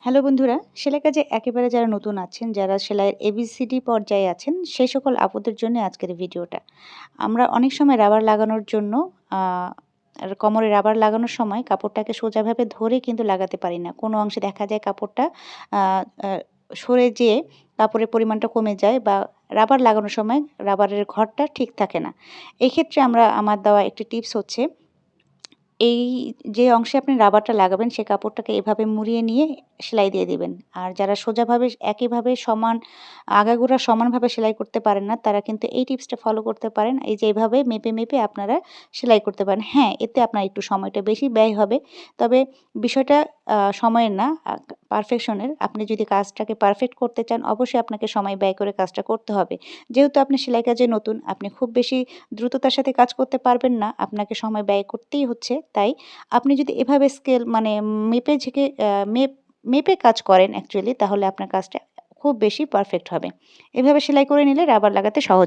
Hello বন্ধুরা, সেলাই কাজে একেবারে যারা নতুন আছেন, যারা সেলাইয়ের এবিসিডি পর্যায়ে আছেন, সেই সকল আপুদের জন্য আজকের এই ভিডিওটা। আমরা অনেক সময় রাবার লাগানোর জন্য আ আর কোমরে রাবার লাগানোর সময় কাপড়টাকে সোজাভাবে ধরে কিন্তু লাগাতে পারি না। কোনো অংশে দেখা যায় কাপড়টা আ আ সরে যেয়ে কাপড়ের পরিমাণটা কমে যায় বা রাবার লাগানোর সময় রাবারের ঘরটা ঠিক থাকে না। এক্ষেত্রে আমার দেওয়া একটি টিপস হচ্ছে এই যে অংশে আপনি রাবারটা লাগাবেন সে কাপড়টাকে এভাবে মুড়িয়ে নিয়ে সেলাই দিয়ে দিবেন। আর যারা সোজাভাবে একইভাবে সমান আগাগোড়া সমানভাবে সেলাই করতে পারেন না, তারা কিন্তু এই টিপসটা ফলো করতে পারেন। এই যে এভাবে মেপে, মেপে আপনারা সেলাই করতে পারেন। হ্যাঁ, এতে আপনার একটু সময়টা বেশি ব্যয় হবে। তবে বিষয়টা সময়ের না, পারফেকশন এর। আপনি যদি কাজটাকে পারফেক্ট করতে চান, অবশ্যই আপনাকে সময় ব্যয় করে কাজটা করতে হবে। যেহেতু আপনি সেলাই কাজে নতুন, আপনি খুব বেশি দ্রুততার সাথে কাজ করতে পারবেন না। আপনাকে সময় ব্যয় করতেই হচ্ছে। তাই আপনি যদি এভাবে স্কেল মানে মেপে ঝেঁকে মেপে কাজ করেন অ্যাকচুয়ালি, তাহলে আপনার কাজটা খুব বেশি পারফেক্ট হবে। এভাবে সেলাই করে নিলে রাবার লাগাতে সহজ